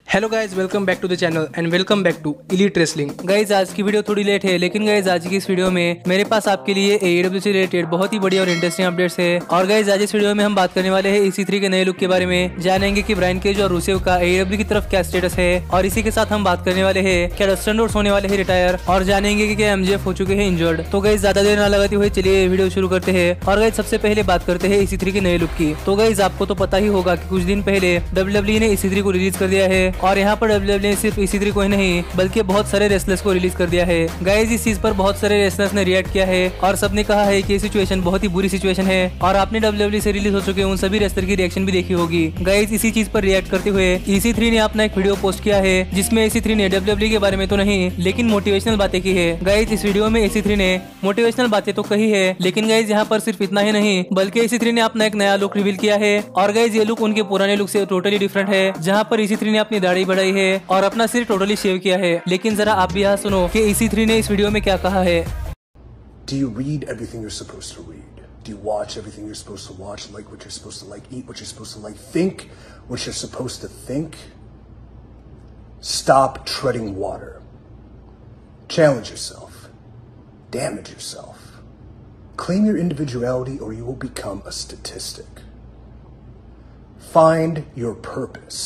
Hello guys, welcome back to the channel and welcome back to elite wrestling. Guys आज की video थोड़ी late है, लेकिन guys आज की इस वीडियो में मेरे पास आपके लिए AEW से रिलेटेड बहुत ही बढ़िया और इंटरेस्टिंग अपडेट्स है। और गाइज आज इस वीडियो में हम बात करने वाले हैं EC3 के नए लुक के बारे में, जानेंगे कि ब्रायन केज और रूसेव का AEW की तरफ क्या स्टेटस है। और इसी के साथ हम बात करने वाले हैं क्या डस्टन रोड्स होने वाले हैं रिटायर, और जानेंगे कि क्या MJF हो चुके हैं इंजर्ड। तो गाइज ज्यादा देर न लगाते हुए चलिए वीडियो शुरू करते हैं। और गाइज सबसे पहले बात करते हैं EC3 के नए लुक की। तो गाइज आपको तो पता ही होगा कि कुछ दिन पहले WWE ने EC3 को रिलीज कर दिया है, और यहाँ पर WWE ने सिर्फ EC3 को ही नहीं बल्कि बहुत सारे रेसलर्स को रिलीज कर दिया है। गाइज इस चीज पर बहुत सारे रेसलर्स ने रिएक्ट किया है और सबने कहा है कि ये सिचुएशन बहुत ही बुरी सिचुएशन है, और आपने WWE से रिलीज हो चुके उन सभी रेसलर की रिएक्शन भी देखी होगी। गाइज इसी चीज पर रिएक्ट करते हुए EC3 ने अपना एक वीडियो पोस्ट किया है, जिसमें EC3 ने WWE के बारे में तो नहीं लेकिन मोटिवेशनल बातें की है। गाइज इस वीडियो में EC3 ने मोटिवेशनल बातें तो कही है, लेकिन गाइज यहाँ पर सिर्फ इतना ही नहीं बल्कि EC3 ने अपना एक नया लुक रिवील किया है। और गाइज ये लुक उनके पुराने लुक से टोटली डिफरेंट है, जहाँ पर EC3 ने अपनी दाढ़ी बढ़ाई है और अपना सिर टोटली शेव किया है। लेकिन जरा आप भी यहाँ सुनो कि EC3 ने इस वीडियो में क्या कहा है। Do you read everything you're supposed to read? Do you watch everything you're supposed to watch? Like what you're supposed to like? Eat what you're supposed to like? Think what you're supposed to think? Stop treading water. Challenge yourself. Damage yourself. Claim your individuality or you will become a statistic. Find your purpose.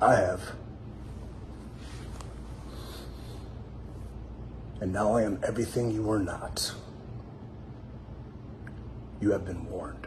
I have. And now I am everything you are not. You have been warned.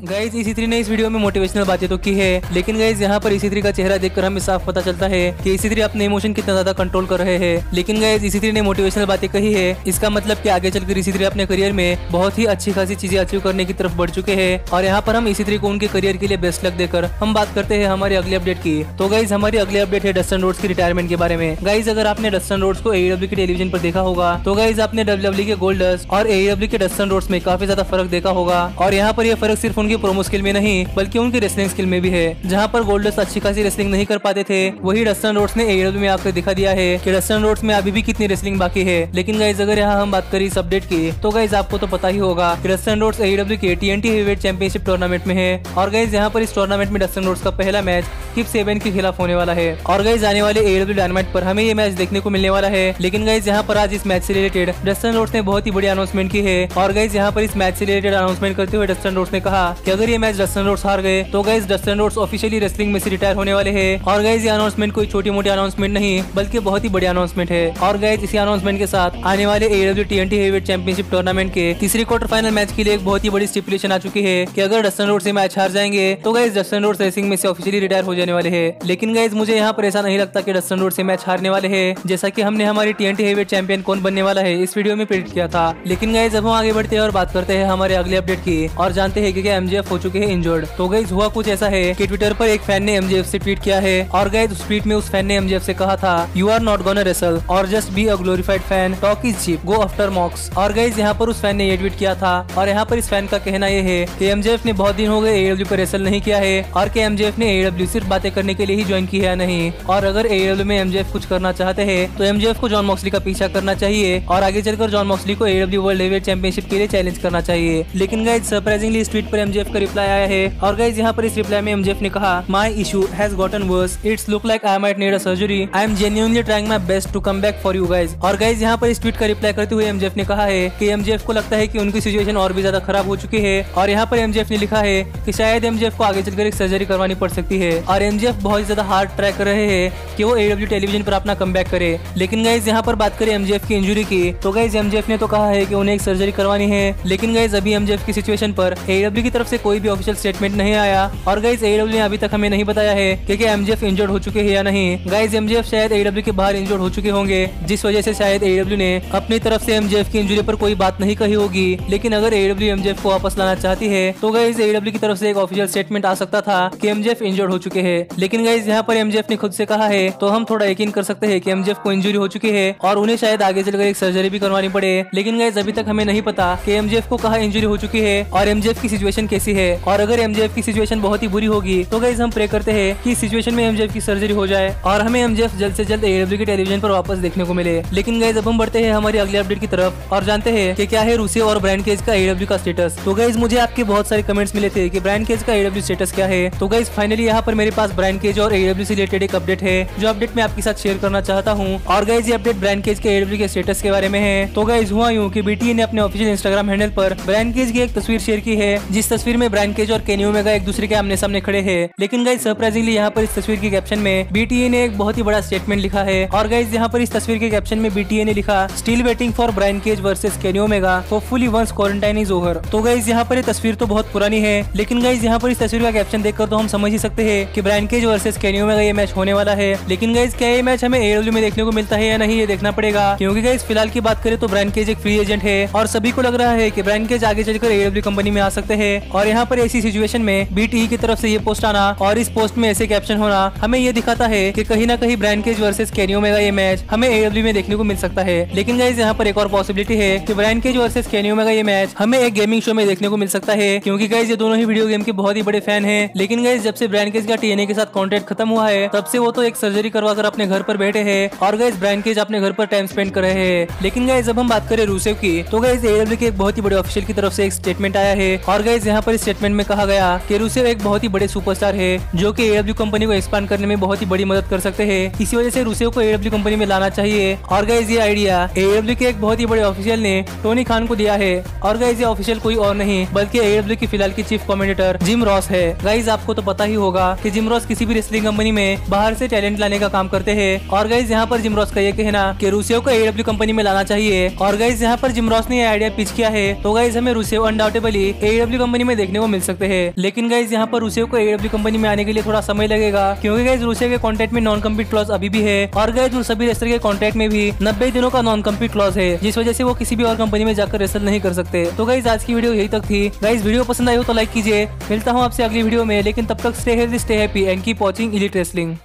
Guys EC3 ने इस video में motivational बातें तो की है, लेकिन guys यहाँ पर EC3 का चेहरा देखकर हमें साफ पता चलता है कि EC3 अपने इमोशन कितना ज्यादा कंट्रोल कर रहे हैं। लेकिन गाइज EC3 ने मोटिवेशनल बातें कही है, इसका मतलब कि आगे चलकर EC3 अपने करियर में बहुत ही अच्छी खासी चीजें अचीव करने की तरफ बढ़ चुके हैं। और यहाँ पर हम EC3 को उनके करियर के लिए बेस्ट लक देकर हम बात करते हैं हमारे अगले अपडेट की। तो गाइज हमारी अगले अपडेट है डस्टन रोड्स की रिटायरमेंट के बारे में। गाइज अगर आपने डस्टन रोड्स को AEW के टेलीविजन पर देखा होगा तो गाइज आपने WWE के गोल्डस्ट और AEW के डस्टन रोड्स में काफी ज्यादा फर्क देखा होगा। और यहाँ पर यह फर्क सिर्फ उनकी प्रोमो स्किल में नहीं बल्कि उनकी रेसलिंग स्किल में भी है। जहाँ पर गोल्डस्ट अच्छी खासी रेसलिंग नहीं कर पाते थे, वही डस्टन रोड्स ने AEW में आकर दिखा दिया है कि डस्टन रोड्स में अभी भी कितनी रेसलिंग बाकी है। लेकिन गाइज अगर यहाँ हम बात करें इस अपडेट की, तो गाइज आपको तो पता ही होगा कि डस्टन रोड्स AEW के TNT हेवीवेट चैंपियनशिप टूर्नामेंट में है। और गाइज यहाँ पर इस टूर्नामेंट में डस्टन रोड्स का पहला मैच किप सेवन के खिलाफ होने वाला है। और गाइज आने वाले AEW डायनामाइट पर हमें ये मैच देखने को मिलने वाला है। लेकिन गाइज यहाँ पर आज इस मैच से रिलेटेड डस्टन रोड्स ने बहुत ही बड़ी अनाउंसमेंट की है। और गाइज यहाँ पर इस मैच से रिलेटेड अनाउंसमेंट करते हुए डस्टन रोड्स ने कहा कि अगर ये मैच डस्टन रोड्स हार गए तो guys Dustin Rhodes officially wrestling में से रिटायर होने वाले हैं। और गाइज ये अनाउंसमेंट कोई छोटी मोटी अनाउंसमेंट नहीं बल्कि बहुत ही बड़ी अनाउंसमेंट है। और गाइज इसी अनाउंसमेंट के साथ आने वाले AEW TNT heavyweight championship tournament के तीसरे क्वार्टर फाइनल मैच के लिए एक बहुत ही बड़ी स्टिपुलेशन आ चुकी है कि अगर डस्टन रोड्स ये मैच हार जाएंगे तो गाइज डस्टन रोड्स रेसलिंग में से ऑफिशियली रिटायर हो जाने वाले हैं। लेकिन गाइज मुझे यहाँ पर ऐसा नहीं लगता कि डस्टन रोड्स ये मैच हारने वाले हैं, जैसा कि हमने हमारी TNT हेवीवेट चैंपियन कौन बनने वाला है इस वीडियो में प्रेडिक्ट किया था। लेकिन गाइज अब हम आगे बढ़ते हैं और बात करते हैं हमारे अगले अपडेट की, और जानते हैं कि MJF हो चुके हैं इंजर्ड। तो गाइज हुआ कुछ ऐसा है कि ट्विटर पर एक फैन ने MJF से ट्वीट किया है, और गाइज उस ट्वीट में उस फैन ने MJF से कहा था you are not gonna wrestle और just be a glorified fan, talk is cheap, go after Mox. और गाइज यहाँ पर उस फैन ने ये ट्वीट किया था, और यहाँ पर इस फैन का कहना यह है कि MJF ने बहुत दिन हो गए AEW पर रेसल नहीं किया है, और कि MJF ने AEW सिर्फ बातें करने के लिए ही ज्वाइन की है नहीं। और अगर AEW में MJF कुछ करना चाहते हैं तो MJF को जॉन मॉक्सली का पीछा करना चाहिए, और आगे चलकर जॉन मॉक्सली को AEW वर्ल्ड हेवीवेट चैंपियनशिप के लिए चैलेंज करना चाहिए। लेकिन गाइज सरप्राइजिंगली इस ट्वीट पर MJF का रिप्लाई आया है, और गाइज यहाँ पर इस रिप्लाई में MJF ने कहा My issue has gotten worse. It's look like I might need a surgery. I am genuinely trying my best to come back for you guys. और गाइज यहाँ पर इस ट्वीट का रिप्लाई करते हुए MJF ने कहा है कि MJF को लगता है कि उनकी सिचुएशन और भी ज्यादा खराब हो चुकी है। और यहाँ पर MJF ने लिखा है कि शायद MJF को आगे चलकर एक सर्जरी करवानी पड़ सकती है, और MJF बहुत ज्यादा हार्ड ट्राई कर रहे हैं कि वो AEW टेलीविजन पर अपना कमबैक करे। लेकिन गाइज यहाँ पर बात करें MJF की इंजरी की, तो गाइज MJF ने तो कहा है कि उन्हें एक सर्जरी करवानी है। लेकिन गाइज अभी MJF की सिचुएशन पर AEW की तरफ से कोई भी ऑफिशियल स्टेटमेंट नहीं आया, और गाइज AEW ने अभी तक हमें नहीं बताया है कि MJF इंजर्ड हो चुके हैं या नहीं। गाइज MJF शायद AEW के बाहर इंजर्ड हो चुके होंगे, जिस वजह से शायद AEW ने अपनी तरफ से MJF की इंजरी पर कोई बात नहीं कही होगी। लेकिन अगर AEW MJF को वापस लाना चाहती है तो गाइज AEW की तरफ से एक ऑफिशियल स्टेटमेंट आ सकता था कि MJF इंजर्ड हो चुके हैं। लेकिन गाइज यहाँ पर MJF ने खुद से कहा है, तो हम थोड़ा यकीन कर सकते हैं कि MJF को इंजरी हो चुकी है और उन्हें शायद आगे चलकर एक सर्जरी भी करवानी पड़े। लेकिन गाइज अभी तक हमें नहीं पता कि MJF को कहाँ इंजरी हो चुकी है और MJF की सिचुएशन कैसी है, और अगर एमजेएफ की सिचुएशन बहुत ही बुरी होगी तो गाइस हम प्रे करते हैं कि इस सिचुएशन में एमजेएफ की सर्जरी हो जाए और हमें एमजेएफ जल्द से जल्द एडब्ल्यू के टेलीविजन पर वापस देखने को मिले। लेकिन गाइस अब हम बढ़ते हैं हमारी अगले अपडेट की तरफ और जानते हैं कि क्या है रूसेव और ब्रायन केज का एडब्ल्यू का स्टेटस। तो गाइस मुझे आपके बहुत सारे कमेंट्स मिले थे कि ब्रायन केज का एडब्ल्यू स्टेटस क्या है। तो गाइस फाइनली यहाँ पर मेरे पास ब्रायन केज और एडब्ल्यू से रिलेटेड एक अपडेट है जो अपडेट मैं आपके साथ शेयर करना चाहता हूँ। और गाइस ये अपडेट ब्रायन केज के एडब्ल्यू के स्टेटस के बारे में है। तो गाइस हुआ यूं कि बीटीए ने अपने ऑफिशियल इंस्टाग्राम हैंडल पर ब्रायन केज की एक तस्वीर शेयर की है, जिस तस्वीर में ब्रायन केज और केनी ओमेगा एक दूसरे के आमने सामने खड़े हैं। लेकिन गाइस सरप्राइजिंगली यहाँ पर इस तस्वीर के कैप्शन में बीटीए ने एक बहुत ही बड़ा स्टेटमेंट लिखा है। और गाइस यहाँ पर इस तस्वीर के कैप्शन में बीटीए ने लिखा still waiting for Bryan Cage versus Kenny Omega hopefully once quarantine is over. तो गाइस यहाँ पर ये तस्वीर तो बहुत पुरानी है, लेकिन गाइस यहाँ पर इस तस्वीर का कैप्शन देखकर तो हम समझ ही सकते हैं कि Bryan Cage versus Kenny Omega ये मैच होने वाला है। लेकिन गाइस क्या ये मैच हमें एडब्ल्यू में देखने को मिलता है या नहीं ये देखना पड़ेगा, क्योंकि गाइस फिलहाल की बात करें तो ब्रायन केज एक फ्री एजेंट है और सभी को लग रहा है कि ब्रायन केज आगे चलकर एडब्ल्यू कंपनी में आ सकते हैं। और यहाँ पर ऐसी सिचुएशन में बीटीई की तरफ से ये पोस्ट आना और इस पोस्ट में ऐसे कैप्शन होना हमें ये दिखाता है कि कहीं ना कहीं Bryan Cage versus Kenny Omega ये मैच हमें एडब्ल्यू में देखने को मिल सकता है। लेकिन गाइस यहाँ पर एक और पॉसिबिलिटी है कि Bryan Cage versus Kenny Omega ये मैच हमें एक गेमिंग शो में देखने को मिल सकता है, क्योंकि गाइस ये दोनों ही वीडियो गेम के बहुत ही बड़े फैन हैं। लेकिन गाइस जब से ब्रायन केज का टीएनए के साथ कॉन्ट्रैक्ट खत्म हुआ है तब से वो तो एक सर्जरी करवा कर अपने घर पर बैठे हैं और गाइस ब्रायन केज अपने घर पर टाइम स्पेंड कर रहे हैं। लेकिन गाइस जब हम बात करें रूसेव की तो गाइस एडब्ल्यू के एक बहुत ही बड़े ऑफिशियल की तरफ से एक स्टेटमेंट आया है। और गाइस यहाँ पर इस स्टेटमेंट में कहा गया कि रूसेव एक बहुत ही बड़े सुपरस्टार है जो कि एडब्ल्यू कंपनी को एक्सपांड करने में बहुत ही बड़ी मदद कर सकते हैं। इसी वजह से रूसेव को एडब्ल्यू कंपनी में लाना चाहिए। और गाइस ये आइडिया एडब्ल्यू के एक बहुत ही बड़े ऑफिशियल ने टोनी खान को दिया है। और गाइस ये ऑफिशियल कोई और नहीं बल्कि एडब्ल्यू की फिलहाल की चीफ कमेंटेटर जिम रॉस है। गाइस आपको तो पता ही होगा कि जिम रॉस किसी भी रेसलिंग कंपनी में बाहर से टैलेंट लाने का काम करते हैं। और गाइस यहाँ पर जिम रॉस का ये कहना कि रूसेव को एडब्ल्यू कंपनी में लाना चाहिए। और गाइस यहाँ पर जिम रॉस ने ये आइडिया पिच किया है तो गाइस हमें रूसेव अनडाउटेबली एडब्ल्यू कंपनी में देखने को मिल सकते हैं। लेकिन गाइस यहाँ पर रूसेव को एडब्ल्यू कंपनी में आने के लिए थोड़ा समय लगेगा, क्योंकि गाइस रूसेव के कॉन्ट्रैक्ट में नॉन कम्पीट क्लॉज अभी भी है। और गाइस उन सभी रेसलर के कॉन्ट्रैक्ट में भी 90 दिनों का नॉन कम्पीट क्लॉज है, जिस वजह से वो किसी भी और कंपनी में जाकर रेसल नहीं कर सकते। तो गाइस आज की वीडियो यही तक थी। गाइस वीडियो पसंद आई हो तो लाइक कीजिए। मिलता हूँ आपसे अगली वीडियो में, लेकिन तब तक stay healthy, stay happy and keep watching elite wrestling.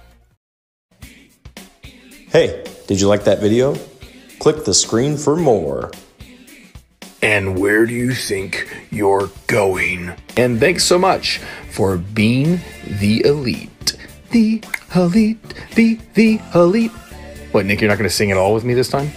Hey, did you like that video? Click the screen for more. And where do you think you're going? And thanks so much for being the elite. The elite. What, Nick, you're not going to sing it all with me this time?